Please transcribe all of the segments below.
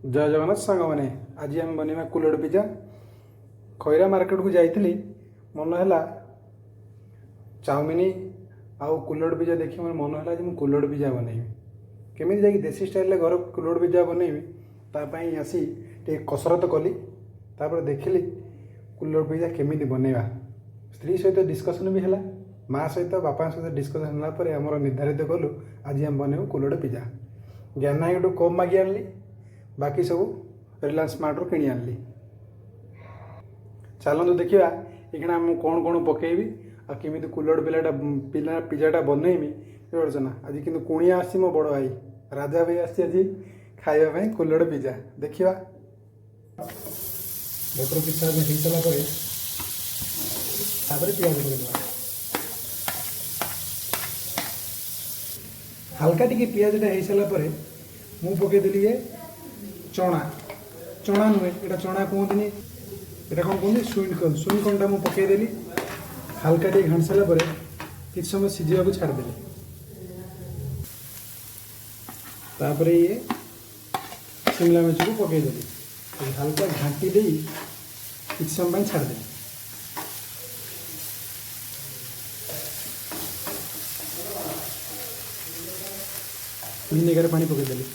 जय जगन्नाथ सांग मैंने आज आम बनवा कुल्हड़ पिज्जा। खैरा मार्केट को जाइली मन है चाउमिन आउ कुल्हड़ पिज्जा देखिए मोर मन है मुझे कुल्हड़ पिज्जा बनैबी केमी जा देसी स्टाइल घर कुल्हड़ पिज्जा बनैबी तापाई आसी टे कसरत कली देखिली कुल्हड़ पिज्जा केमी बनैबा स्त्री सहित डिस्कसन भी है माँ सहित बापा सहित डिस्कसन होगा आमर निर्धारित कलु आज आम बनैबू कुल्हड़ पिज्जा। ज्ञान यूट्यू कम मागी आनली बाकी सब रिलायंस स्मार्ट रू किणी आनली। चलतु देखा ये मुझे कौन कौन पकेबी आ केमी कुल्हड़ पिज्जाटा बनैमी ना आज कि कुणिया आसी मो बड़ भाई राजा भाई आसी आज खावाई कुल्हड़ पिज्जा देखा बटर पिज्जा हो सारापर पियाज पकईदेवा हल्का टी पियाजटा हो सारापर मु पकईदेली ये चना चना नुहे यहाँ चना कहते यहाँ कौन कहते सुईकर्णटा मुझे पकईदेली हल्का टे घाट सारापर कि समय सीझा को छाड़देली तापर ये शिमला मिर्च को पकईदेली हल्का घाटी दे कि समय छाड़देली। विनेगर पानी पकईदेली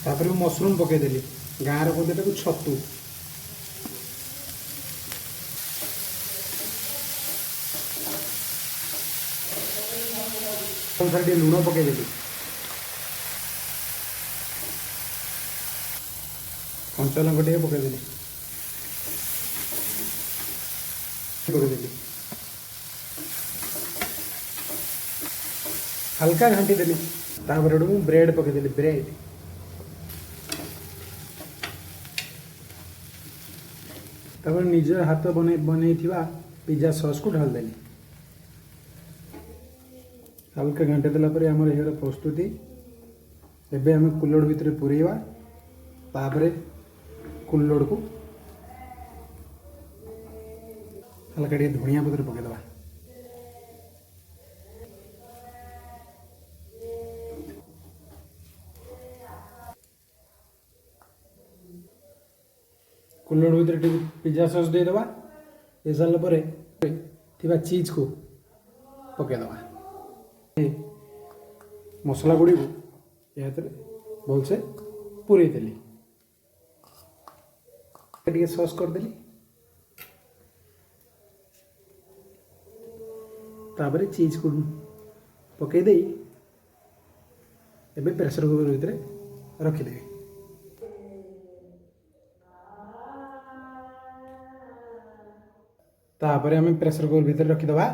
तापर मशरूम पकईदेली गाँव कहते छतु अनुसार लुण पकईदेली कंचा लंका टे पकईदेली पकईदेली हल्का घाटी देली तापर ब्रेड पकईदेली ब्रेड तापर निज हाथ बन पिज्जा सॉस को ढाल देली हल्का घंटे देलापर आमर ये प्रस्तुति एबे आम कुल्हड़ भितर पुरेवा तापर कुल्हड़ को हल्का टे धनिया पत्र पकईदेवा कुल्हड़ भितर पिज्जा सॉस देदेवा ये सारापर चीज को पकईदेवा मसला गुड़ी को यह भलसे पूरे देली टे सॉस करदेली तापर चीज को पकईदे एबे प्रेशर कुकर भितर रखिदेवी। तापर आम प्रेशर कुकर भितर रखिदवा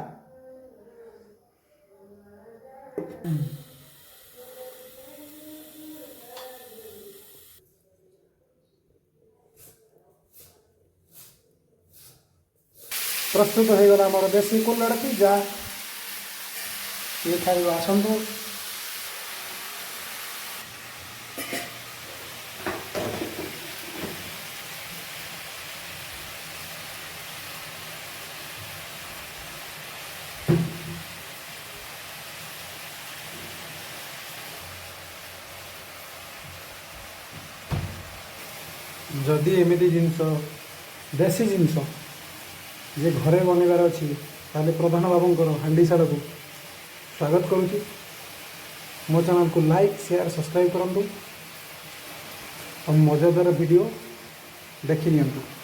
प्रस्तुत हो गला आमर देसी कुल्हड़ पिज्जा ये खाइब आसतु। जदि एमती जिनस देसी जिनस जे घरे बनइबार अच्छी ताले प्रधान बाबूंकर हांडी साड़ को स्वागत करुँची। मो चैनल को लाइक शेयर सब्सक्राइब करूँ और मजादार वीडियो देखि नियंतु।